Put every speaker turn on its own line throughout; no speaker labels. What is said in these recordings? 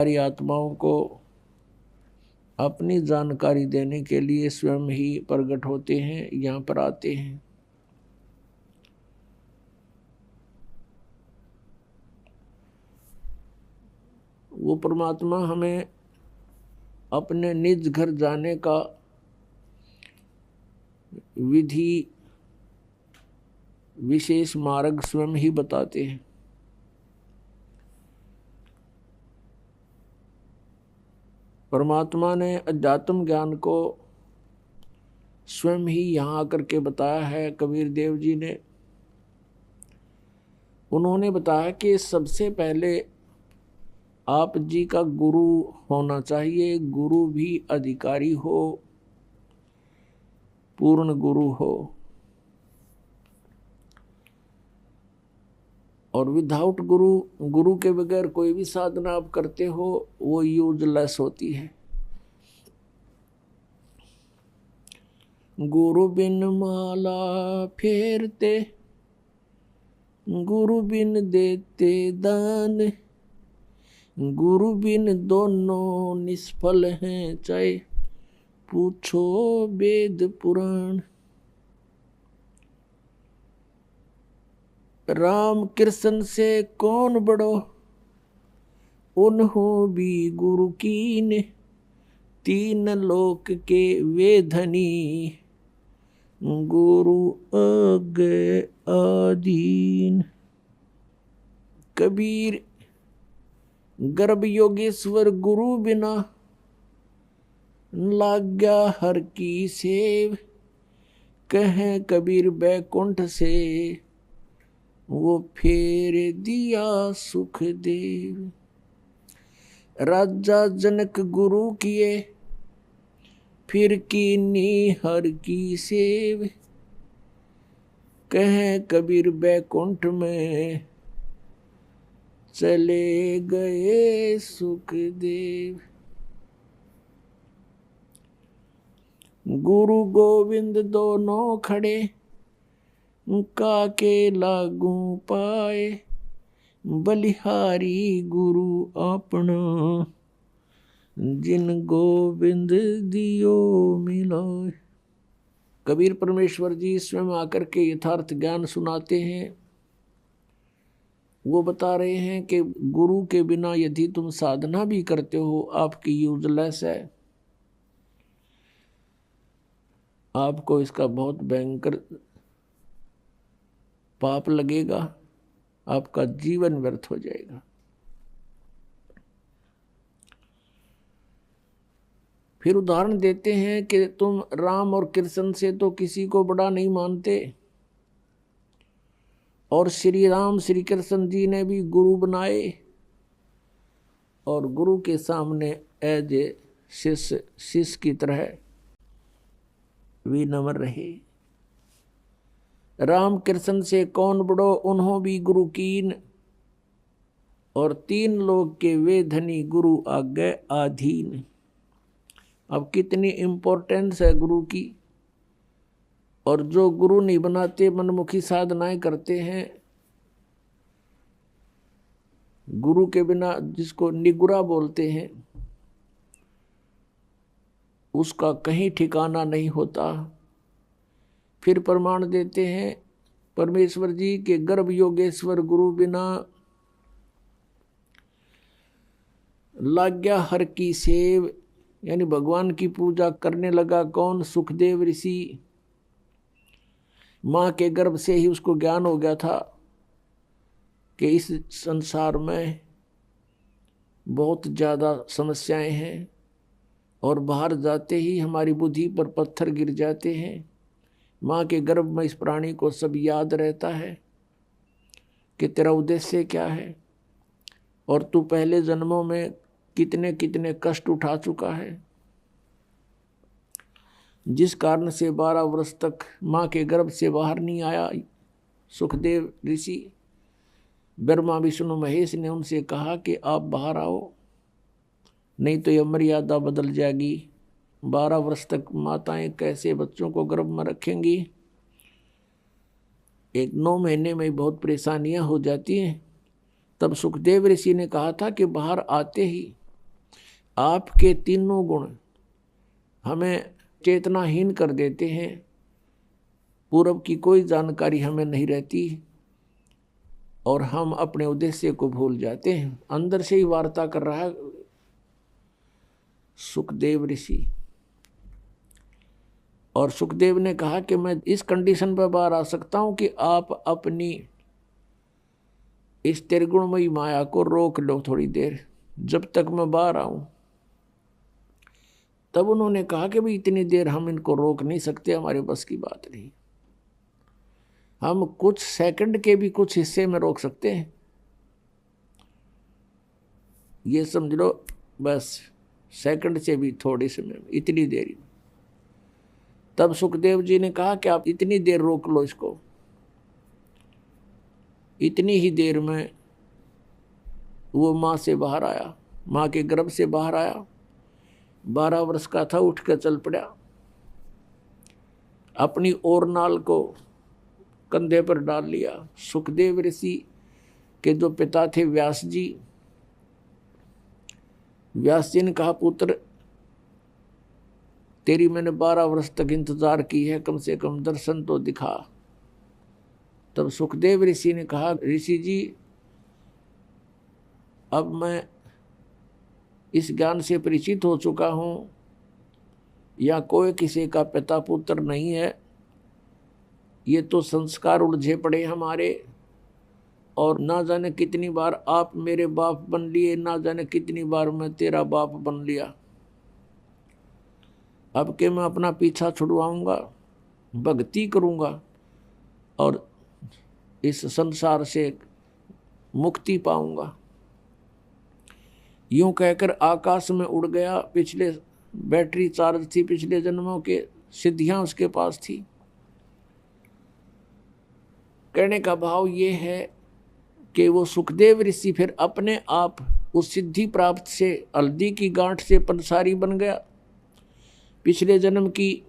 सारी आत्माओं को अपनी जानकारी देने के लिए स्वयं ही प्रकट होते हैं, यहाँ पर आते हैं। वो परमात्मा हमें अपने निज घर जाने का विधि विशेष मार्ग स्वयं ही बताते हैं। परमात्मा ने अध्यात्म ज्ञान को स्वयं ही यहाँ आकर के बताया है। कबीर देव जी ने उन्होंने बताया कि सबसे पहले आप जी का गुरु होना चाहिए। गुरु भी अधिकारी हो, पूर्ण गुरु हो, और विदाउट गुरु, गुरु के बगैर कोई भी साधना आप करते हो वो यूजलेस होती है। गुरु बिन माला फेरते, गुरु बिन देते दान, गुरु बिन दोनों निष्फल हैं, चाहे पूछो वेद पुराण। राम कृष्ण से कौन बड़ो, उन्हों भी गुरु कीन, तीन लोक के वे धनी, गुरु आगे आधीन। कबीर गर्भ योगेश्वर गुरु बिना, लाग्या हर की सेव, कहें कबीर बैकुंठ से, वो फेर दिया सुख देव। राजा जनक गुरु किए, फिर कीनी हर की सेव, कहें कबीर बैकुंठ में, चले गए सुखदेव। गुरु गोविंद दोनों खड़े, काके लागू पाए, बलिहारी गुरु अपना, जिन गोविंद दियो मिलाए। कबीर परमेश्वर जी स्वयं आकर के यथार्थ ज्ञान सुनाते हैं। वो बता रहे हैं कि गुरु के बिना यदि तुम साधना भी करते हो आपकी यूजलेस है, आपको इसका बहुत भयंकर पाप लगेगा, आपका जीवन व्यर्थ हो जाएगा। फिर उदाहरण देते हैं कि तुम राम और कृष्ण से तो किसी को बड़ा नहीं मानते, और श्री राम श्री कृष्ण जी ने भी गुरु बनाए, और गुरु के सामने एज ए शिष्य की तरह विनम्र रहे। राम कृष्ण से कौन बड़ो, उन्हों भी गुरु कीन, और तीन लोग के वे धनी, गुरु आगे आधीन। अब कितनी इम्पोर्टेंस है गुरु की। और जो गुरु नहीं बनाते, मनमुखी साधनाएं करते हैं, गुरु के बिना, जिसको निगुरा बोलते हैं, उसका कहीं ठिकाना नहीं होता। फिर प्रमाण देते हैं परमेश्वर जी के गर्भ योगेश्वर गुरु बिना, लाग्या हर की सेव, यानी भगवान की पूजा करने लगा कौन? सुखदेव ऋषि। माँ के गर्भ से ही उसको ज्ञान हो गया था कि इस संसार में बहुत ज़्यादा समस्याएं हैं, और बाहर जाते ही हमारी बुद्धि पर पत्थर गिर जाते हैं। माँ के गर्भ में इस प्राणी को सब याद रहता है कि तेरा उद्देश्य क्या है, और तू पहले जन्मों में कितने कितने कष्ट उठा चुका है, जिस कारण से 12 वर्ष तक माँ के गर्भ से बाहर नहीं आया। सुखदेव ऋषि, ब्रह्मा विष्णु महेश ने उनसे कहा कि आप बाहर आओ, नहीं तो यह मर्यादा बदल जाएगी। 12 वर्ष तक माताएं कैसे बच्चों को गर्भ में रखेंगी? 9 महीने में बहुत परेशानियां हो जाती हैं। तब सुखदेव ऋषि ने कहा था कि बाहर आते ही आपके तीनों गुण हमें चेतनाहीन कर देते हैं, पूर्व की कोई जानकारी हमें नहीं रहती और हम अपने उद्देश्य को भूल जाते हैं। अंदर से ही वार्ता कर रहा है सुखदेव ऋषि, और सुखदेव ने कहा कि मैं इस कंडीशन पर बाहर आ सकता हूं कि आप अपनी इस त्रिगुणमयी माया को रोक लो थोड़ी देर, जब तक मैं बाहर आऊं। तब उन्होंने कहा कि भाई इतनी देर हम इनको रोक नहीं सकते, हमारे बस की बात नहीं। हम कुछ सेकंड के भी कुछ हिस्से में रोक सकते हैं, ये समझ लो, बस सेकंड से भी थोड़े समय में, इतनी देरी में। तब सुखदेव जी ने कहा कि आप इतनी देर रोक लो इसको। इतनी ही देर में वो माँ से बाहर आया, माँ के गर्भ से बाहर आया। 12 वर्ष का था, उठ कर चल पड़ा। अपनी और नाल को कंधे पर डाल लिया। सुखदेव ऋषि के जो पिता थे व्यास जी, व्यास जी ने कहा पुत्र तेरी मैंने 12 वर्ष तक इंतजार की है, कम से कम दर्शन तो दिखा। तब सुखदेव ऋषि ने कहा ऋषि जी अब मैं इस ज्ञान से परिचित हो चुका हूं, या कोई किसी का पिता पुत्र नहीं है, ये तो संस्कार उलझे पड़े हमारे, और ना जाने कितनी बार आप मेरे बाप बन लिए, ना जाने कितनी बार मैं तेरा बाप बन लिया। अब के मैं अपना पीछा छुड़वाऊंगा, भक्ति करूंगा और इस संसार से मुक्ति पाऊंगा। यूं कहकर आकाश में उड़ गया। पिछले बैटरी चार्ज थी, पिछले जन्मों के सिद्धियां उसके पास थी। कहने का भाव ये है कि वो सुखदेव ऋषि फिर अपने आप उस सिद्धि प्राप्त से, हल्दी की गांठ से पंसारी बन गया। पिछले जन्म की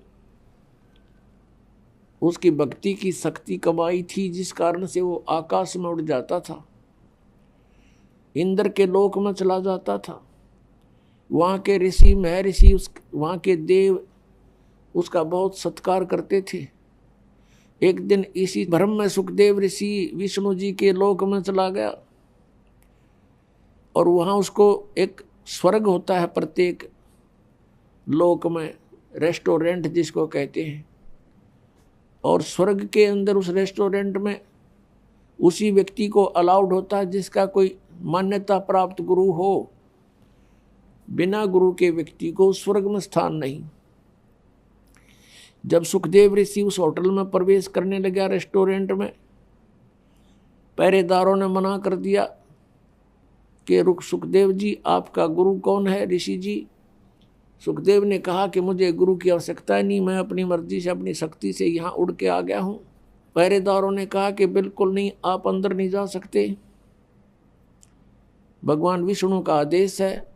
उसकी भक्ति की शक्ति कमाई थी, जिस कारण से वो आकाश में उड़ जाता था, इंद्र के लोक में चला जाता था। वहाँ के ऋषि महर्षि, वहाँ के देव उसका बहुत सत्कार करते थे। एक दिन इसी भ्रम में सुखदेव ऋषि विष्णु जी के लोक में चला गया, और वहाँ उसको एक स्वर्ग होता है प्रत्येक लोक में, रेस्टोरेंट जिसको कहते हैं, और स्वर्ग के अंदर उस रेस्टोरेंट में उसी व्यक्ति को अलाउड होता है जिसका कोई मान्यता प्राप्त गुरु हो। बिना गुरु के व्यक्ति को स्वर्ग में स्थान नहीं। जब सुखदेव ऋषि उस होटल में प्रवेश करने लगा, रेस्टोरेंट में, पहरेदारों ने मना कर दिया कि रुक सुखदेव जी, आपका गुरु कौन है ऋषि जी? सुखदेव ने कहा कि मुझे गुरु की आवश्यकता नहीं, मैं अपनी मर्जी से, अपनी शक्ति से यहाँ उड़ के आ गया हूँ। पहरेदारों ने कहा कि बिल्कुल नहीं, आप अंदर नहीं जा सकते। भगवान विष्णु का आदेश है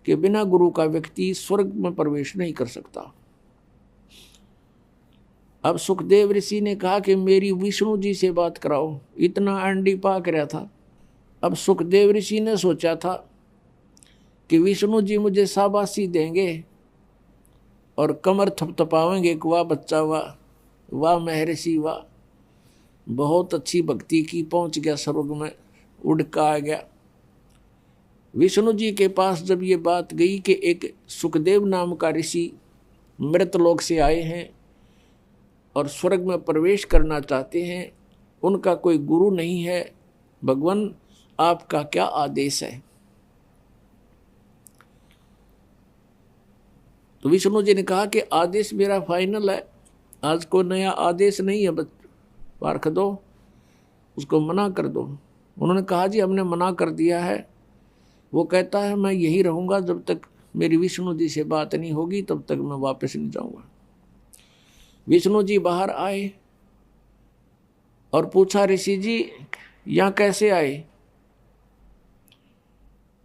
कि बिना गुरु का व्यक्ति स्वर्ग में प्रवेश नहीं कर सकता। अब सुखदेव ऋषि ने कहा कि मेरी विष्णु जी से बात कराओ। इतना अंडी पाक रहा था। अब सुखदेव ऋषि ने सोचा था कि विष्णु जी मुझे शाबाशी देंगे और कमर थपथपावेंगे कि वाह बच्चा, वाह वाह महर्षि, वाह बहुत अच्छी भक्ति की, पहुंच गया स्वर्ग में, उड़ का आ गया। विष्णु जी के पास जब ये बात गई कि एक सुखदेव नाम का ऋषि मृतलोक से आए हैं और स्वर्ग में प्रवेश करना चाहते हैं, उनका कोई गुरु नहीं है, भगवान आपका क्या आदेश है? तो विष्णु जी ने कहा कि आदेश मेरा फाइनल है, आज को नया आदेश नहीं है, पार्ख दो, उसको मना कर दो। उन्होंने कहा जी हमने मना कर दिया है। वो कहता है मैं यही रहूँगा जब तक मेरी विष्णु जी से बात नहीं होगी, तब तक मैं वापस नहीं जाऊँगा। विष्णु जी बाहर आए और पूछा ऋषि जी यहाँ कैसे आए?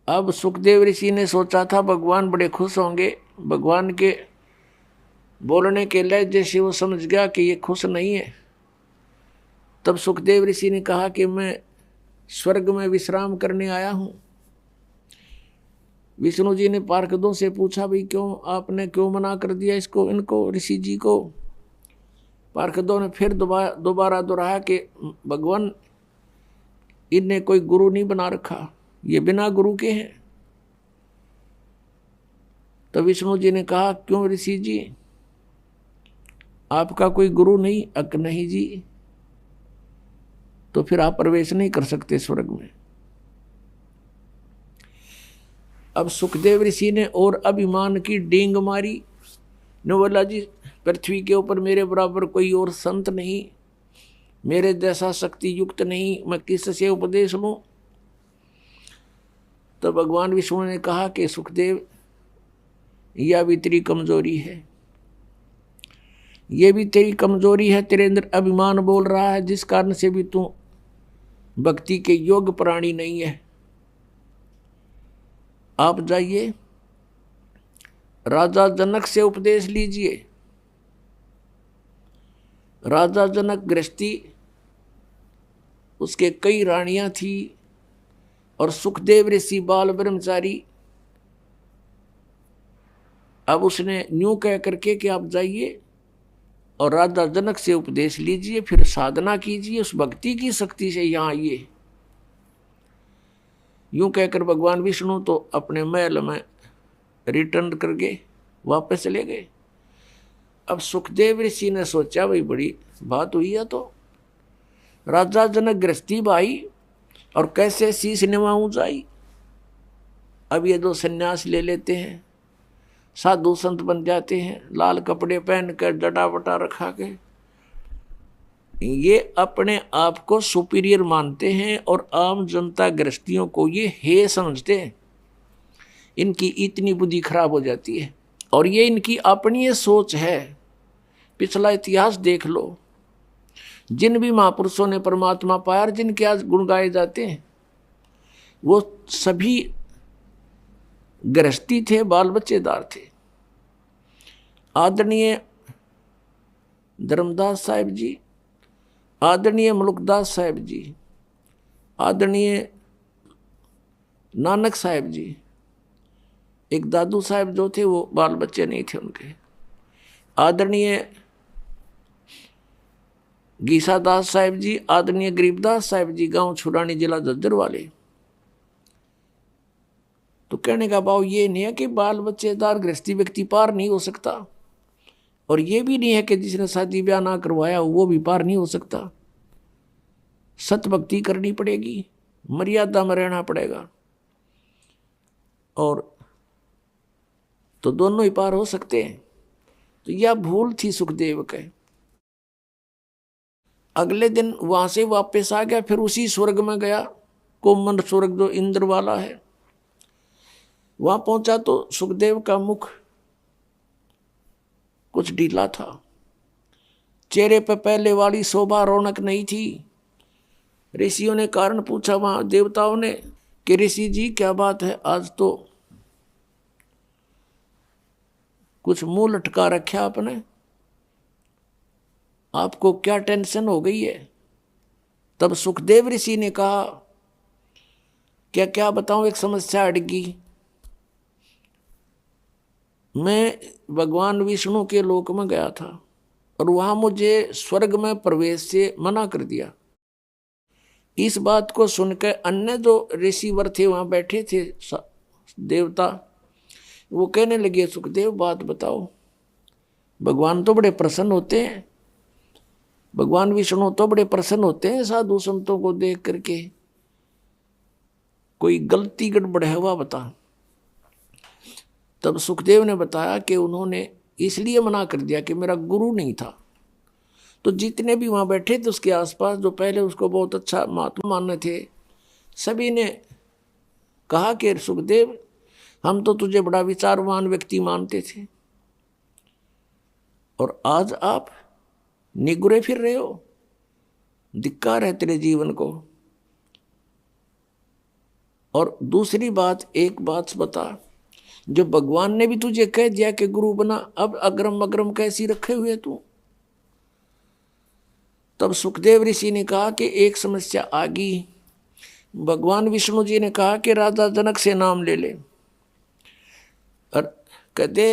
अब सुखदेव ऋषि ने सोचा था भगवान बड़े खुश होंगे। भगवान के बोलने के लहजे से वो समझ गया कि ये खुश नहीं है। तब सुखदेव ऋषि ने कहा कि मैं स्वर्ग में विश्राम करने आया हूँ। विष्णु जी ने पार्षदों से पूछा, भाई क्यों आपने क्यों मना कर दिया इसको, इनको, ऋषि जी को। पार्षदों ने फिर दोबारा दोहराया कि भगवान इन्हें कोई गुरु नहीं बना रखा, ये बिना गुरु के हैं। तो विष्णु जी ने कहा, क्यों ऋषि जी, आपका कोई गुरु नहीं? अक नहीं जी, तो फिर आप प्रवेश नहीं कर सकते स्वर्ग में। अब सुखदेव ऋषि ने और अभिमान की डींग मारी, ने बोला, जी पृथ्वी के ऊपर मेरे बराबर कोई और संत नहीं, मेरे जैसा शक्ति युक्त नहीं, मैं किससे उपदेश लूं? तो भगवान विष्णु ने कहा कि सुखदेव, यह भी तेरी कमजोरी है, ये भी तेरी कमजोरी है, तेरे अंदर अभिमान बोल रहा है, जिस कारण से भी तू भक्ति के योग्य प्राणी नहीं है। आप जाइए राजा जनक से उपदेश लीजिए। राजा जनक गृहस्थी, उसके कई रानियां थी, और सुखदेव ऋषि बाल ब्रह्मचारी। अब उसने न्यू कह करके कि आप जाइए और राजा जनक से उपदेश लीजिए, फिर साधना कीजिए, उस भक्ति की शक्ति से यहाँ आइए। यूं कहकर भगवान विष्णु तो अपने महल में रिटर्न करके वापस चले गए। अब सुखदेव ऋषि ने सोचा, भाई बड़ी बात हुई है, तो राजा जनक गृहस्थी भाई और कैसे शीश निभाऊं जाई। अब ये दो सन्यास ले लेते हैं, साधु संत बन जाते हैं, लाल कपड़े पहनकर जटा वटा रखा के। ये अपने आप को सुपीरियर मानते हैं और आम जनता गृहस्थियों को ये हे समझते हैं। इनकी इतनी बुद्धि खराब हो जाती है, और ये इनकी अपनी ये सोच है। पिछला इतिहास देख लो, जिन भी महापुरुषों ने परमात्मा पाया और जिनके आज गुण गाए जाते हैं, वो सभी गृहस्थी थे, बाल बच्चेदार थे। आदरणीय धर्मदास साहिब जी, आदरणीय मुल्कदास साहिब जी, आदरणीय नानक साहिब जी, एक दादू साहिब जो थे वो बाल बच्चे नहीं थे उनके। आदरणीय गीसादास साहिब जी, आदरणीय गरीबदास साहिब जी, गांव छुरानी, जिला झज्जर वाले। तो कहने का भाव ये नहीं है कि बाल बच्चेदार गृहस्थी व्यक्ति पार नहीं हो सकता, और ये भी नहीं है कि जिसने शादी ब्याह ना करवाया वो भी पार नहीं हो सकता। सत भक्ति करनी पड़ेगी, मर्यादा में रहना पड़ेगा, और तो दोनों ही पार हो सकते हैं। तो यह भूल थी सुखदेव के। अगले दिन वहां से वापस आ गया, फिर उसी स्वर्ग में गया, कोमन स्वर्ग जो इंद्र वाला है। वहां पहुंचा तो सुखदेव का मुख कुछ ढीला था, चेहरे पर पहले वाली शोभा रौनक नहीं थी। ऋषियों ने कारण पूछा, वहां देवताओं ने, कि ऋषि जी क्या बात है, आज तो कुछ मुंह लटका रखा आपने, आपको क्या टेंशन हो गई है? तब सुखदेव ऋषि ने कहा, क्या क्या बताऊं, एक समस्या अड़गी। मैं भगवान विष्णु के लोक में गया था और वहां मुझे स्वर्ग में प्रवेश से मना कर दिया। इस बात को सुनकर अन्य जो ऋषिवर थे वहां बैठे थे देवता, वो कहने लगे, सुखदेव बात बताओ, भगवान तो बड़े प्रसन्न होते हैं, भगवान विष्णु तो बड़े प्रसन्न होते हैं साधु संतों को देख करके, कोई गलती गड़बड़ है वह बता। तब सुखदेव ने बताया कि उन्होंने इसलिए मना कर दिया कि मेरा गुरु नहीं था। तो जितने भी वहां बैठे थे उसके आसपास, जो पहले उसको बहुत अच्छा महात्मा मानने थे, सभी ने कहा कि सुखदेव, हम तो तुझे बड़ा विचारवान व्यक्ति मानते थे, और आज आप निगुरे फिर रहे हो, धिक्कार है तेरे जीवन को। और दूसरी बात, एक बात बता, जो भगवान ने भी तुझे कह दिया कि गुरु बना, अब अग्रम अग्रम कैसी रखे हुए तू? तब सुखदेव ऋषि ने कहा कि एक समस्या आ गई। भगवान विष्णु जी ने कहा कि राजा जनक से नाम ले ले। और कहते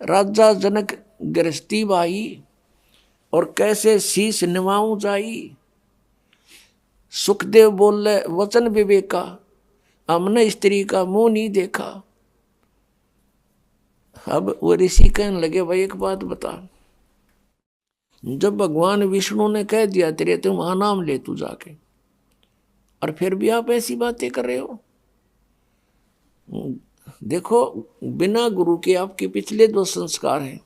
राजा जनक गृहस्थी भाई और कैसे शीश निभाऊं जाई। सुखदेव बोले वचन विवेका, हमने स्त्री का मुंह नहीं देखा। अब वो ऋषि कहने लगे भाई एक बात बता, जब भगवान विष्णु ने कह दिया तेरे तुम वहां नाम ले तू जाके, और फिर भी आप ऐसी बातें कर रहे हो। देखो बिना गुरु के आपके पिछले जो संस्कार हैं,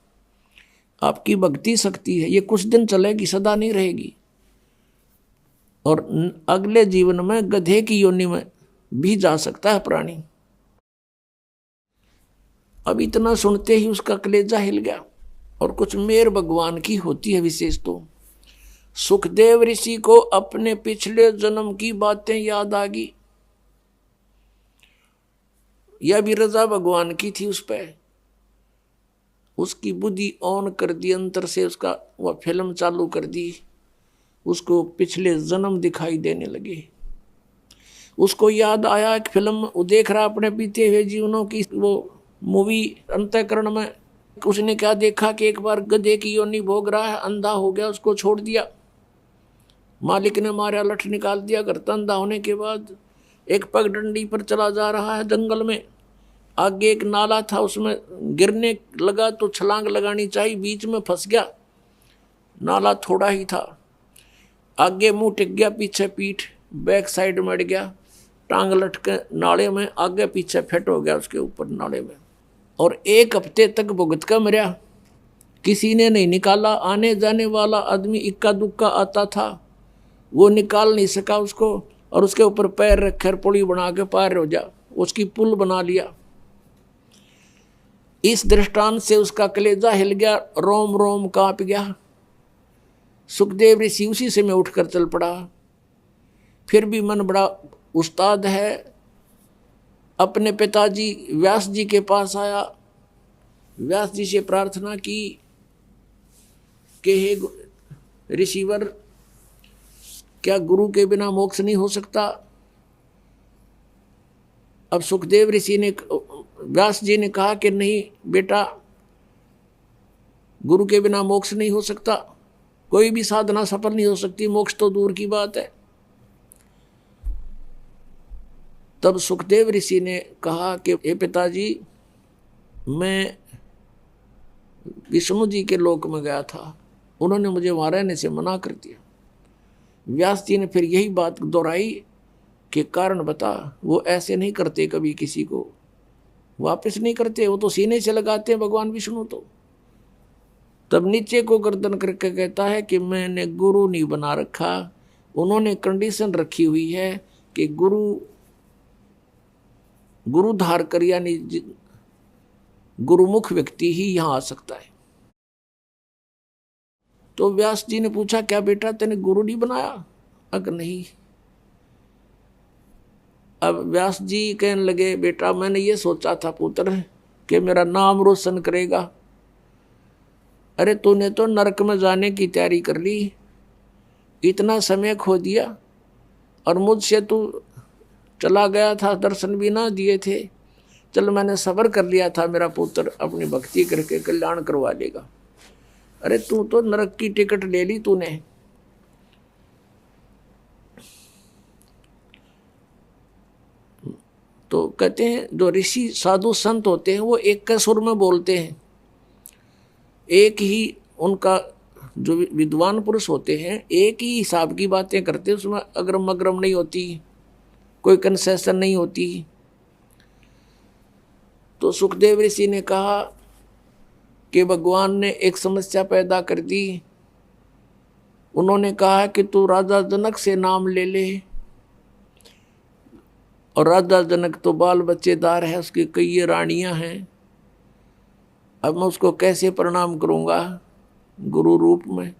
आपकी भक्ति शक्ति है, ये कुछ दिन चलेगी, सदा नहीं रहेगी। और अगले जीवन में गधे की योनि में भी जा सकता है प्राणी। अब इतना सुनते ही उसका कलेजा हिल गया। और कुछ मेर भगवान की होती है विशेष तो। सुखदेव ऋषि को अपने पिछले जन्म की बातें याद आ गई। यह भी रजा भगवान की थी उस पर। उसकी बुद्धि ऑन कर दी, अंतर से उसका वह फिल्म चालू कर दी। उसको पिछले जन्म दिखाई देने लगे। उसको याद आया एक फिल्म वो देख रहा अपने बीते हुए जीवनों की वो मूवी अंतःकरण में। उसने क्या देखा कि एक बार गधे की योनि भोग रहा है, अंधा हो गया, उसको छोड़ दिया, मालिक ने मारा, लठ निकाल दिया। घर अंधा होने के बाद एक पगडंडी पर चला जा रहा है जंगल में। आगे एक नाला था, उसमें गिरने लगा तो छलांग लगानी चाहिए, बीच में फंस गया। नाला थोड़ा ही था, आगे मुंह टिक गया, पीछे पीठ, बैक साइड मर गया, टांग लटके नाले में, आगे पीछे फिट हो गया उसके ऊपर नाले में। और 1 हफ्ते तक भुगत कर मरा, किसी ने नहीं निकाला। आने जाने वाला आदमी इक्का दुक्का आता था, वो निकाल नहीं सका उसको। और उसके ऊपर पैर रखकर पुली बना के पार हो जा, उसकी पुल बना लिया। इस दृष्टांत से उसका कलेजा हिल गया, रोम रोम कांप गया। सुखदेव ऋषि उसी से मैं उठकर चल पड़ा। फिर भी मन बड़ा उस्ताद है, अपने पिताजी व्यास जी के पास आया। व्यास जी से प्रार्थना की कि हे ऋषिवर, क्या गुरु के बिना मोक्ष नहीं हो सकता? अब सुखदेव ऋषि ने, व्यास जी ने कहा कि नहीं बेटा, गुरु के बिना मोक्ष नहीं हो सकता, कोई भी साधना सफल नहीं हो सकती, मोक्ष तो दूर की बात है। तब सुखदेव ऋषि ने कहा कि हे पिताजी, मैं विष्णु जी के लोक में गया था, उन्होंने मुझे वहां रहने से मना कर दिया। व्यास जी ने फिर यही बात दोहराई कि कारण बता। वो ऐसे नहीं करते, कभी किसी को वापस नहीं करते, वो तो सीने से लगाते हैं भगवान विष्णु। तो तब नीचे को गर्दन करके कहता है कि मैंने गुरु नहीं बना रखा, उन्होंने कंडीशन रखी हुई है कि गुरु धार कर यानी गुरुमुख व्यक्ति ही यहां आ सकता है। तो व्यास जी ने पूछा, क्या बेटा तेने गुरु नहीं बनाया? अगर नहीं। अब व्यास जी कहने लगे, बेटा मैंने ये सोचा था पुत्र कि मेरा नाम रोशन करेगा। अरे तूने तो नरक में जाने की तैयारी कर ली, इतना समय खो दिया, और मुझसे तू चला गया था, दर्शन भी ना दिए थे। चल मैंने सब्र कर लिया था, मेरा पुत्र अपनी भक्ति करके कल्याण करवा लेगा। अरे तू तो नरक की टिकट ले ली तूने। तो कहते हैं जो ऋषि साधु संत होते हैं वो एक के सुर में बोलते हैं, एक ही उनका जो विद्वान पुरुष होते हैं एक ही हिसाब की बातें करते हैं, उसमें अग्रम अग्रम नहीं होती, कोई कंसेशन नहीं होती। तो सुखदेव ऋषि ने कहा कि भगवान ने एक समस्या पैदा कर दी। उन्होंने कहा कि तू राजा जनक से नाम ले ले, और राजा जनक तो बाल बच्चेदार है, उसकी कई रानियां हैं। अब मैं उसको कैसे प्रणाम करूंगा गुरु रूप में?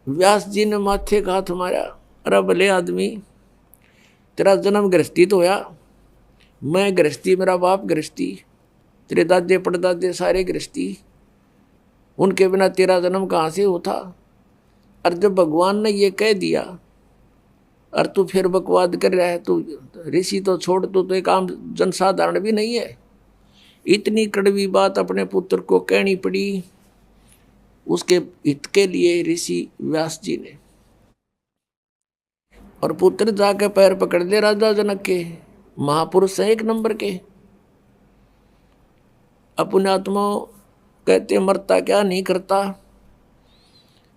व्यास जी ने माथे का हाथ मारा, अरे भले आदमी, तेरा जन्म गृहस्थी तो होया, मैं गृहस्थी, मेरा बाप गृहस्थी, तेरे दादे परदादे सारे गृहस्थी, उनके बिना तेरा जन्म कहाँ से होता? और जब भगवान ने ये कह दिया और तू फिर बकवाद कर रहा है, तू ऋषि तो छोड़, तो एक आम जनसाधारण भी नहीं है, इतनी कड़वी बात अपने पुत्र को कहनी पड़ी उसके हित के लिए ऋषि व्यास जी ने। और पुत्र जाके पैर पकड़ ले राजा जनक के, महापुरुष हैं एक नंबर के। अपने आत्मा कहते मरता क्या नहीं करता,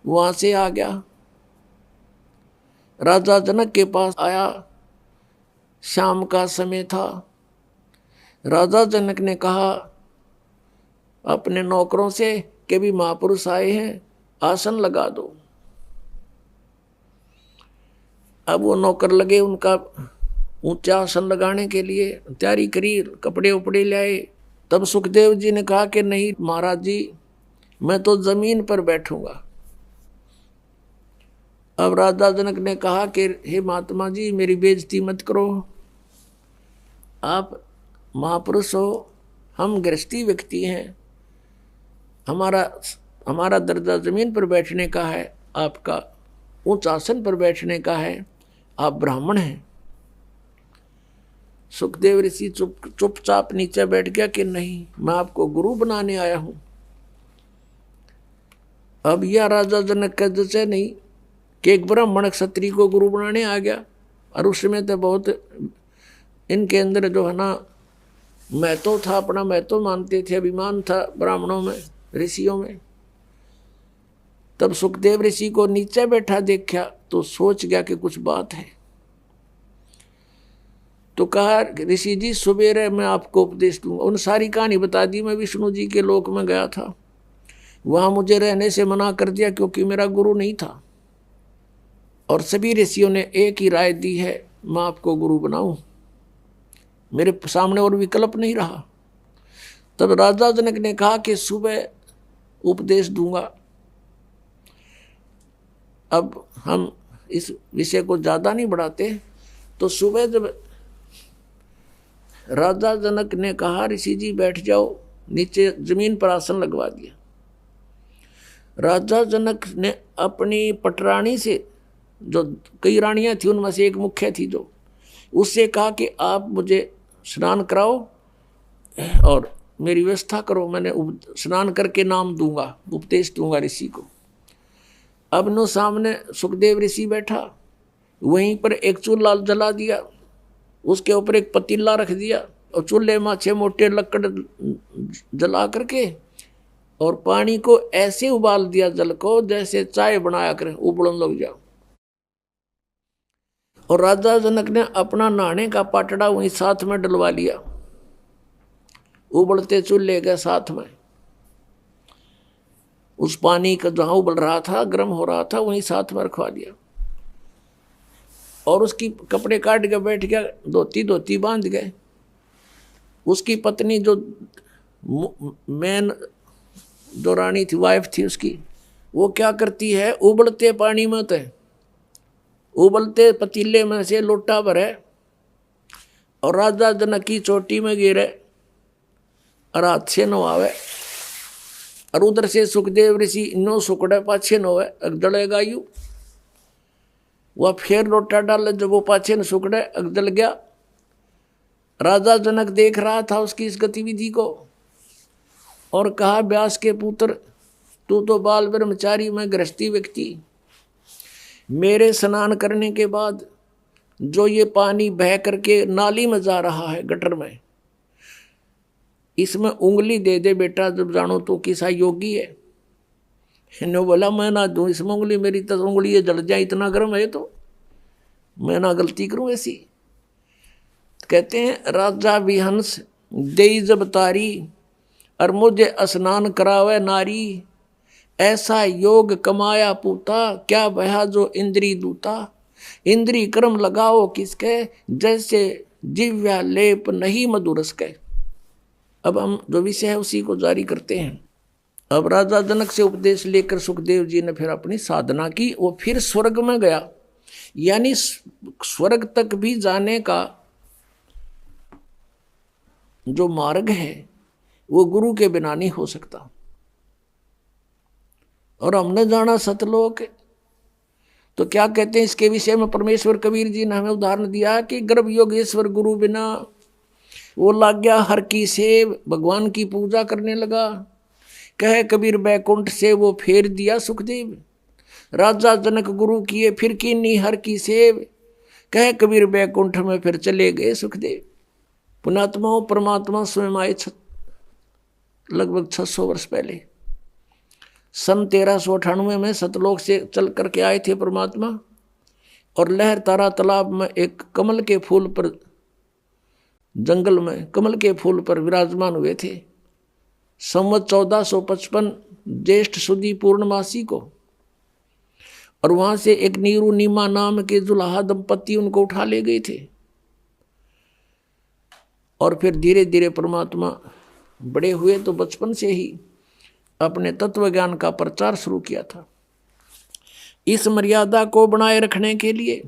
वहां से आ गया राजा जनक के पास आया। शाम का समय था। राजा जनक ने कहा अपने नौकरों से कि भी महापुरुष आए हैं, आसन लगा दो। अब वो नौकर लगे उनका ऊंचा आसन लगाने के लिए, तैयारी करी, कपड़े उपड़े लाए। तब सुखदेव जी ने कहा कि नहीं महाराज जी, मैं तो जमीन पर बैठूंगा। अब राजा जनक ने कहा कि हे महात्मा जी, मेरी बेइज्जती मत करो, आप महापुरुष हो, हम गृहस्थी व्यक्ति हैं, हमारा दर्जा जमीन पर बैठने का है, आपका उच्च आसन पर बैठने का है, आप ब्राह्मण हैं। सुखदेव ऋषि चुपचाप नीचे बैठ गया कि नहीं, मैं आपको गुरु बनाने आया हूं। अब यह राजा जनक का जैसे नहीं कि एक ब्राह्मण क्षत्रिय को गुरु बनाने आ गया। और उस समय तो बहुत इनके अंदर जो है ना महत्व था, अपना महत्व मानते थे, अभिमान था ब्राह्मणों में, ऋषियों में। तब सुखदेव ऋषि को नीचे बैठा देखा तो सोच गया कि कुछ बात है। तो कहा ऋषि जी सुबेरे मैं आपको उपदेश दूंगा। उन सारी कहानी बता दी। मैं विष्णु जी के लोक में गया था, वहां मुझे रहने से मना कर दिया क्योंकि मेरा गुरु नहीं था। और सभी ऋषियों ने एक ही राय दी है, मैं आपको गुरु बनाऊं, मेरे सामने और विकल्प नहीं रहा। तब राजा जनक ने कहा कि सुबह उपदेश दूंगा। अब हम इस विषय को ज्यादा नहीं बढ़ाते। तो सुबह जब राजा जनक ने कहा ऋषि जी बैठ जाओ, नीचे जमीन पर आसन लगवा दिया। राजा जनक ने अपनी पटरानी से, जो कई रानियां थी उनमें से एक मुख्य थी, जो उससे कहा कि आप मुझे स्नान कराओ और मेरी व्यवस्था करो, मैंने स्नान करके नाम दूंगा, उपदेश दूंगा ऋषि को। अब नो सामने सुखदेव ऋषि बैठा, वहीं पर एक चूल्हा जला दिया, उसके ऊपर एक पतीला रख दिया और चूल्हे में 6 मोटे लकड़ जला करके और पानी को ऐसे उबाल दिया, जल को जैसे चाय बनाया करे, उबलन लग जाओ। और राजा जनक ने अपना नहाने का पाटड़ा वहीं साथ में डलवा लिया, उबलते चूल्हे के साथ में। उस पानी का जहां उबल रहा था, गर्म हो रहा था, वहीं साथ में रखवा दिया। और उसकी कपड़े काट के बैठ गया, धोती बांध गए। उसकी पत्नी जो मेन जो रानी थी, वाइफ थी उसकी, वो क्या करती है, उबलते पानी में तो उबलते पतीले में से लोटा भरे और राजा जनक की चोटी में गिरे और हाथ से नवावे। और उधर से सुखदेव ऋषि नो सुकड़े पाछे नोवे, जलेगा यू। वह फिर लोटा डाले, जब वो पाछे न सुकड़े जल गया। राजा जनक देख रहा था उसकी इस गतिविधि को और कहा व्यास के पुत्र, तू तो बाल ब्रह्मचारी, मैं गृहस्थी व्यक्ति, मेरे स्नान करने के बाद जो ये पानी बह करके नाली में जा रहा है, गटर में, इसमें उंगली दे दे बेटा, जब जानो तो किसा योगी है। ने बोला मैं ना दूं इसमें उंगली, मेरी तो उंगली जल जाए, इतना गर्म है तो मैं ना गलती करूं ऐसी। कहते हैं राजा विहंस दे जब तारी और मुझे स्नान करावे नारी, ऐसा योग कमाया पूता, क्या बहा जो इंद्री दूता। इंद्री कर्म लगाओ किसके, जैसे जिव्या लेप नहीं मधुरस के। अब हम जो विषय है उसी को जारी करते हैं। अब राजा जनक से उपदेश लेकर सुखदेव जी ने फिर अपनी साधना की। वो फिर स्वर्ग में गया, यानी स्वर्ग तक भी जाने का जो मार्ग है वो गुरु के बिना नहीं हो सकता। और हमने जाना सतलोक, तो क्या कहते हैं इसके विषय में परमेश्वर कबीर जी ने हमें उदाहरण दिया कि गर्भ योगेश्वर गुरु बिना वो लग गया हर की से भगवान की पूजा करने लगा। कहे कबीर बैकुंठ से वो फेर दिया सुखदेव, राजा जनक गुरु किए फिर कीनी हर की सेव। कहे कबीर बैकुंठ में फिर चले गए सुखदेव। पुणात्माओं, परमात्मा स्वयं आए लगभग 600 वर्ष पहले। सन 1398 में सतलोक से चल करके आए थे परमात्मा, और लहर तारा तालाब में एक कमल के फूल पर, जंगल में कमल के फूल पर विराजमान हुए थे। संवत 1455 ज्येष्ठ सुदी पूर्णमासी को, और वहां से एक नीरू नीमा नाम के जुलाहा दंपति उनको उठा ले गए थे। और फिर धीरे धीरे परमात्मा बड़े हुए तो बचपन से ही अपने तत्व ज्ञान का प्रचार शुरू किया था। इस मर्यादा को बनाए रखने के लिए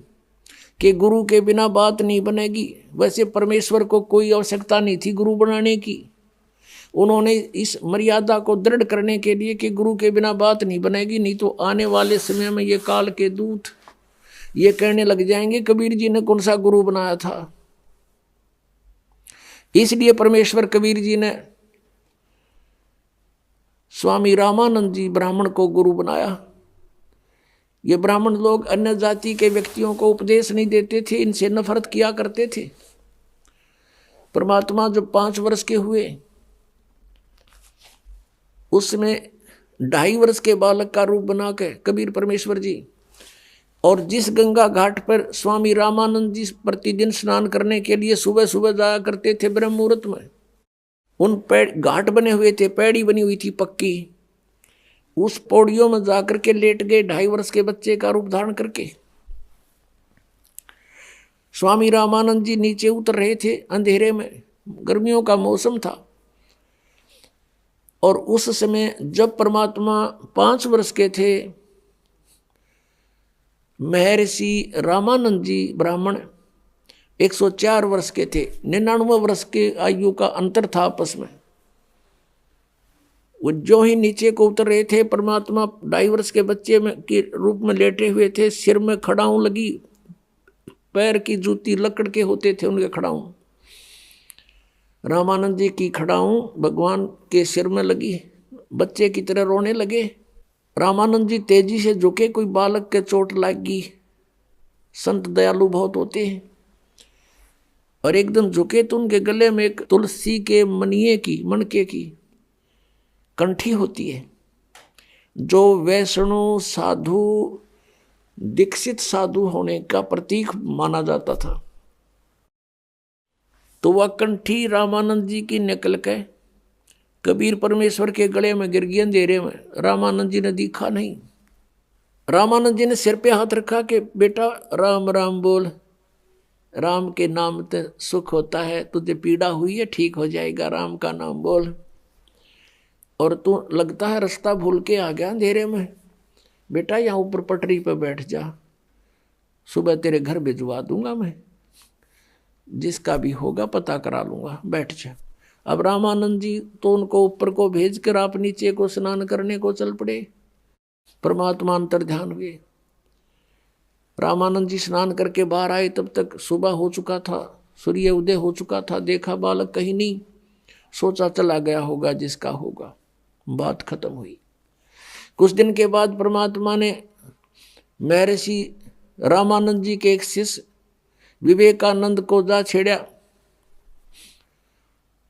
कि गुरु के बिना बात नहीं बनेगी। वैसे परमेश्वर को कोई आवश्यकता नहीं थी गुरु बनाने की। उन्होंने इस मर्यादा को दृढ़ करने के लिए कि गुरु के बिना बात नहीं बनेगी, नहीं तो आने वाले समय में ये काल के दूत ये कहने लग जाएंगे कबीर जी ने कौन सा गुरु बनाया था। इसलिए परमेश्वर कबीर जी ने स्वामी रामानंद जी ब्राह्मण को गुरु बनाया। ये ब्राह्मण लोग अन्य जाति के व्यक्तियों को उपदेश नहीं देते थे, इनसे नफरत किया करते थे। परमात्मा जब 5 वर्ष के हुए, उसमें 2.5 वर्ष के बालक का रूप बना के कबीर परमेश्वर जी, और जिस गंगा घाट पर स्वामी रामानंद जी प्रतिदिन स्नान करने के लिए सुबह सुबह जाया करते थे ब्रह्म मुहूर्त में, उन घाट बने हुए थे, पैड़ी बनी हुई थी पक्की, उस पौड़ियों में जाकर के लेट गए 2.5 वर्ष के बच्चे का रूप धारण करके। स्वामी रामानंद जी नीचे उतर रहे थे अंधेरे में, गर्मियों का मौसम था, और उस समय जब परमात्मा 5 वर्ष के थे, महर्षि रामानंद जी ब्राह्मण 104 वर्ष के थे। 99 वर्ष के आयु का अंतर था आपस में। वो जो ही नीचे को उतर रहे थे, परमात्मा 2.5 वर्ष के बच्चे में के रूप में लेटे हुए थे। सिर में खड़ाऊं लगी, पैर की जूती लकड़ के होते थे उनके खड़ाऊं। रामानंद जी की खड़ाऊं भगवान के सिर में लगी, बच्चे की तरह रोने लगे। रामानंद जी तेजी से झुके, कोई बालक के चोट लगी। संत दयालु बहुत होते हैं, और एकदम झुके तो उनके गले में एक तुलसी के मणके की कंठी होती है, जो वैष्णु साधु दीक्षित साधु होने का प्रतीक माना जाता था। तो वह कंठी रामानंद जी की निकल के कबीर परमेश्वर के गले में गिर गई अंधेरे में। रामानंद जी ने देखा नहीं। रामानंद जी ने सिर पे हाथ रखा कि बेटा राम राम बोल, राम के नाम से सुख होता है, तुझे पीड़ा हुई है ठीक हो जाएगा, राम का नाम बोल। और तू लगता है रास्ता भूल के आ गया अंधेरे में, बेटा यहाँ ऊपर पटरी पे बैठ जा, सुबह तेरे घर भिजवा दूंगा मैं, जिसका भी होगा पता करा लूंगा, बैठ जा। अब रामानंद जी तो उनको ऊपर को भेज कर आप नीचे को स्नान करने को चल पड़े। परमात्मा अंतर ध्यान हुए। रामानंद जी स्नान करके बाहर आए, तब तक सुबह हो चुका था, सूर्य उदय हो चुका था। देखा बालक कहीं नहीं, सोचा चला गया होगा जिसका होगा, बात खत्म हुई। कुछ दिन के बाद परमात्मा ने महर्षि रामानंद जी के एक शिष्य विवेकानंद को जा छेड़ा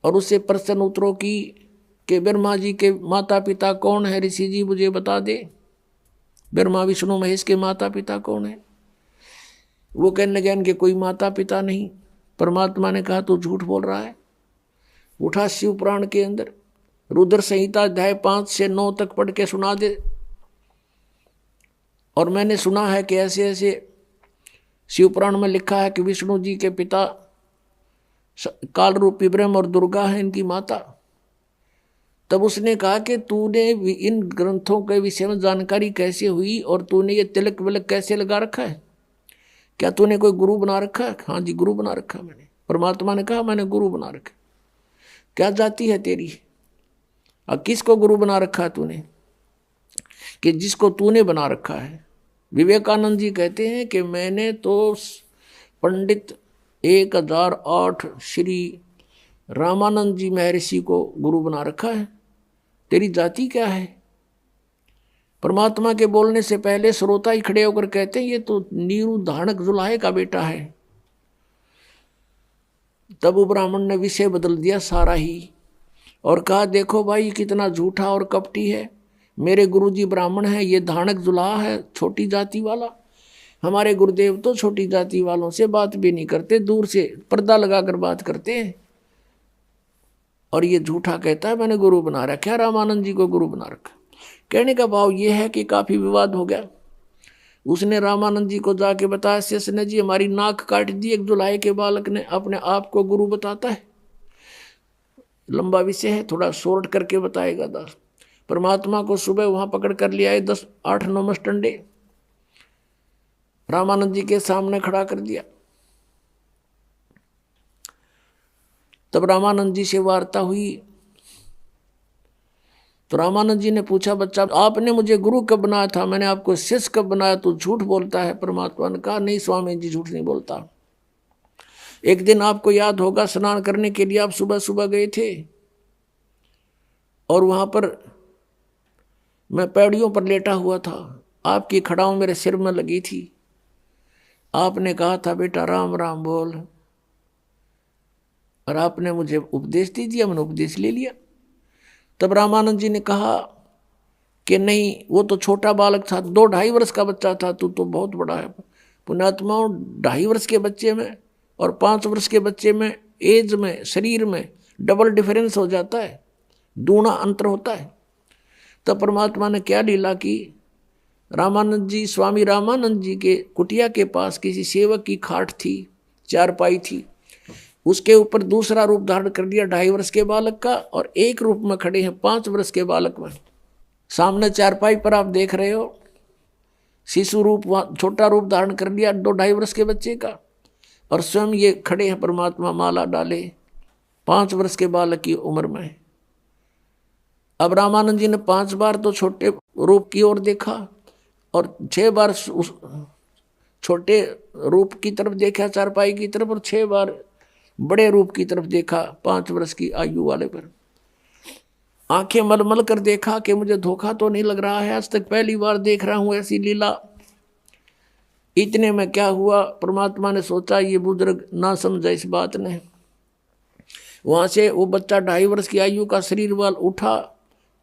और उससे प्रश्न उत्तरों की कि ब्रह्मा जी के माता पिता कौन है, ऋषि जी मुझे बता दे, ब्रह्मा विष्णु महेश के माता पिता कौन है। वो कहने लगे इनके कोई माता पिता नहीं। परमात्मा ने कहा तू झूठ बोल रहा है। उठा शिव पुराण के अंदर रुद्र संहिता अध्याय 5 से 9 तक पढ़ के सुना दे। और मैंने सुना है कि ऐसे ऐसे शिव पुराण में लिखा है कि विष्णु जी के पिता काल रूपी ब्रह्म और दुर्गा है इनकी माता। तब उसने कहा कि तूने इन ग्रंथों के विषय में जानकारी कैसे हुई, और तूने ये तिलक विलक कैसे लगा रखा है, क्या तूने कोई गुरु बना रखा है? हाँ जी गुरु बना रखा मैंने। परमात्मा ने कहा मैंने गुरु बना रखा। क्या जाति है तेरी, और किसको गुरु बना रखा है तूने? कि जिसको तूने बना रखा है। विवेकानंद जी कहते हैं कि मैंने तो पंडित 1008 श्री रामानंद जी महर्षि को गुरु बना रखा है, तेरी जाति क्या है? परमात्मा के बोलने से पहले श्रोता ही खड़े होकर कहते हैं ये तो नीरू धानक जुलाहे का बेटा है। तब वो ब्राह्मण ने विषय बदल दिया सारा ही और कहा देखो भाई कितना झूठा और कपटी है, मेरे गुरुजी ब्राह्मण है, ये धानक जुलाहा है छोटी जाति वाला। हमारे गुरुदेव तो छोटी जाति वालों से बात भी नहीं करते, दूर से पर्दा लगाकर बात करते हैं, और ये झूठा कहता है मैंने गुरु बना रखा है, रामानंद जी को गुरु बना रखा। कहने का भाव ये है कि काफी विवाद हो गया। उसने रामानंद जी को जाके बताया शेष ने जी हमारी नाक काट दी एक जुलाहे के बालक ने, अपने आप को गुरु बताता है। लंबा विषय है, थोड़ा शॉर्ट करके बताएगा दास। परमात्मा को सुबह वहां पकड़ कर ले आए 8-9 मस्टंडे, रामानंद जी के सामने खड़ा कर दिया। तब रामानंद जी से वार्ता हुई तो रामानंद जी ने पूछा बच्चा आपने मुझे गुरु कब बनाया था, मैंने आपको शिष्य कब बनाया? तो झूठ बोलता है। परमात्मा ने कहा नहीं स्वामी जी झूठ नहीं बोलता। एक दिन आपको याद होगा स्नान करने के लिए आप सुबह सुबह गए थे और वहां पर मैं पैड़ियों पर लेटा हुआ था, आपकी खड़ाऊ मेरे सिर में लगी थी। आपने कहा था बेटा राम राम बोल, और आपने मुझे उपदेश दे दिया, मैंने उपदेश ले लिया। तब रामानंद जी ने कहा कि नहीं वो तो छोटा बालक था, 2-2.5 वर्ष का बच्चा था, तू तो बहुत बड़ा है। पुण्यात्माओं 2.5 वर्ष के बच्चे में और 5 वर्ष के बच्चे में एज में शरीर में डबल डिफरेंस हो जाता है, दूना अंतर होता है। तब परमात्मा ने क्या लीला की, रामानंद जी स्वामी रामानंद जी के कुटिया के पास किसी सेवक की खाट थी, चारपाई थी, उसके ऊपर दूसरा रूप धारण कर दिया 2.5 वर्ष के बालक का, और एक रूप में खड़े हैं 5 वर्ष के बालक में। सामने चारपाई पर आप देख रहे हो शिशु रूप, छोटा रूप धारण कर लिया 2-2.5 वर्ष के बच्चे का, और स्वयं ये खड़े हैं परमात्मा माला डाले 5 वर्ष के बालक की उम्र में। अब रामानंद जी ने 5 बार तो छोटे रूप की ओर देखा और 6 बार उस छोटे रूप की तरफ देखा चारपाई की तरफ, और 6 बार बड़े रूप की तरफ देखा 5 वर्ष की आयु वाले पर। आंखें मलमल कर देखा कि मुझे धोखा तो नहीं लग रहा है, आज तक पहली बार देख रहा हूं ऐसी लीला। इतने में क्या हुआ, परमात्मा ने सोचा ये बुजुर्ग ना समझा इस बात ने। वहां से वो बच्चा 2.5 वर्ष की आयु का शरीर वाल उठा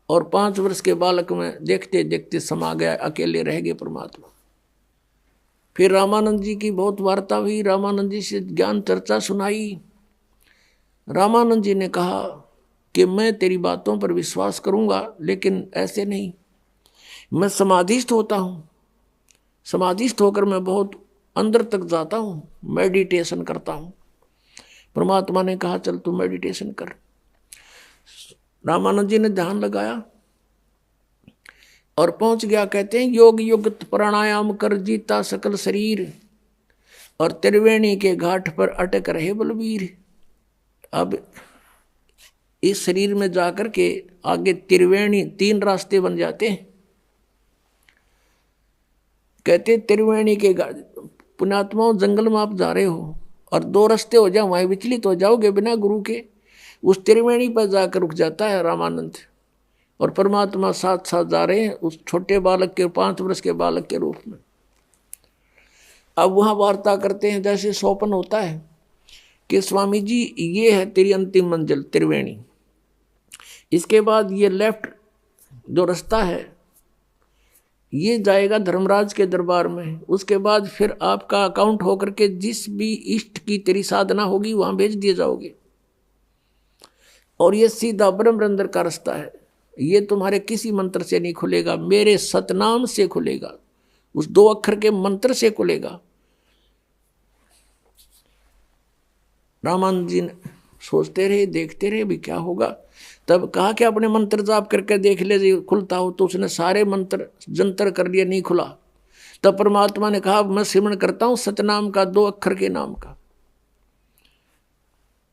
और 5 वर्ष के बालक में देखते देखते समा गया, अकेले रह गए परमात्मा। फिर रामानंद जी की बहुत वार्ता हुई, रामानंद जी से ज्ञान चर्चा सुनाई। रामानंद जी ने कहा कि मैं तेरी बातों पर विश्वास करूंगा, लेकिन ऐसे नहीं, मैं समाधिस्थ होता हूं, समाधिस्थ होकर मैं बहुत अंदर तक जाता हूं, मेडिटेशन करता हूं। परमात्मा ने कहा चल तू मेडिटेशन कर। रामानंद जी ने ध्यान लगाया और पहुंच गया। कहते हैं योग युक्त प्राणायाम कर जीता सकल शरीर, और त्रिवेणी के घाट पर अटक रहे बलवीर। अब इस शरीर में जाकर के आगे त्रिवेणी 3 रास्ते बन जाते हैं। कहते त्रिवेणी के घाट, पुण्यात्माओं जंगल में आप जा रहे हो और 2 रास्ते हो जाए वहीं विचलित हो जाओगे बिना गुरु के। उस त्रिवेणी पर जाकर रुक जाता है रामानंद, और परमात्मा साथ साथ जा रहे हैं उस छोटे बालक के 5 वर्ष के बालक के रूप में। अब वहां वार्ता करते हैं जैसे स्वप्न होता है कि स्वामी जी ये है तेरी अंतिम मंजिल त्रिवेणी, इसके बाद ये लेफ्ट जो रास्ता है ये जाएगा धर्मराज के दरबार में, उसके बाद फिर आपका अकाउंट होकर के जिस भी इष्ट की तेरी साधना होगी वहां भेज दिए जाओगे, और ये सीधा ब्रह्मरंध्र का रास्ता है, ये तुम्हारे किसी मंत्र से नहीं खुलेगा, मेरे सतनाम से खुलेगा, उस 2 अक्षर के मंत्र से खुलेगा। रामानंद जी ने सोचते रहे, देखते रहे भी क्या होगा। तब कहा कि अपने मंत्र जाप करके देख ले खुलता हो, तो उसने सारे मंत्र जंतर कर लिए, नहीं खुला। तब परमात्मा ने कहा मैं सिमरण करता हूं सतनाम का, 2 अक्षर के नाम का।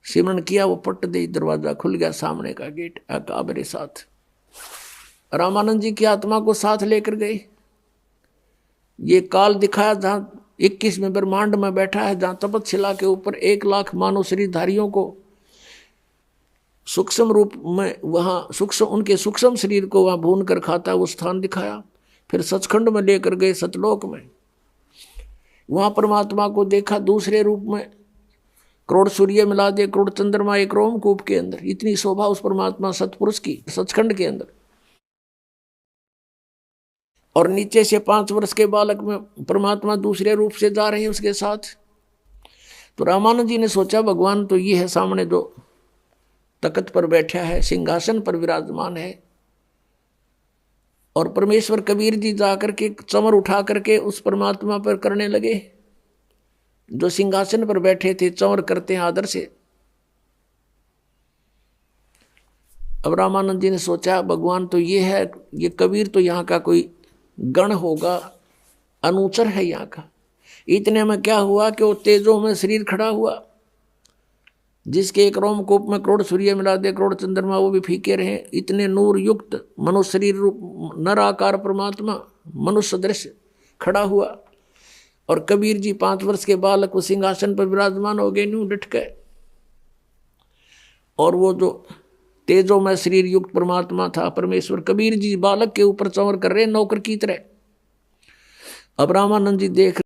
सिमरण किया, वो पट दे दरवाजा खुल गया, सामने का गेट आका मेरे साथ। रामानंद जी की आत्मा को साथ लेकर गए। ये काल दिखाया जहां 21वें ब्रह्मांड में बैठा है, जहां तपस्शिला के ऊपर 1 लाख मानव शरीरधारियों को सूक्ष्म रूप में वहाँ सूक्ष्म उनके सूक्ष्म शरीर को वहाँ भून कर खाता वो स्थान दिखाया। फिर सचखंड में लेकर गए सतलोक में, वहाँ परमात्मा को देखा दूसरे रूप में। करोड़ सूर्य मिला दे करोड़ चंद्रमा एक रोमकूप के अंदर, इतनी शोभा उस परमात्मा सतपुरुष की सचखंड के अंदर। और नीचे से 5 वर्ष के बालक में परमात्मा दूसरे रूप से जा रहे हैं उसके साथ। तो रामानंद जी ने सोचा भगवान तो ये है सामने जो तख्त पर बैठा है, सिंहासन पर विराजमान है। और परमेश्वर कबीर जी जाकर के चमर उठा करके उस परमात्मा पर करने लगे, जो सिंहासन पर बैठे थे चमर करते हैं आदर से। अब रामानंद जी ने सोचा भगवान तो ये है, ये कबीर तो यहाँ का कोई गण होगा, अनुचर है यहाँ का। इतने में क्या हुआ कि वो तेजों में शरीर खड़ा हुआ, जिसके एक रोमकूप में करोड़ सूर्य मिला दे करोड़ चंद्रमा वो भी फीके रहे। इतने नूर युक्त मनुष्य शरीर रूप नर आकार परमात्मा मनुष्य दृश्य खड़ा हुआ। और कबीर जी 5 वर्ष के बालक वो सिंहासन पर विराजमान हो गए, न्यू डट गए। और वो जो तेजों में शरीर युक्त परमात्मा था परमेश्वर, कबीर जी बालक के ऊपर चंवर कर रहे नौकर की तरह। अब रामानंद जी देख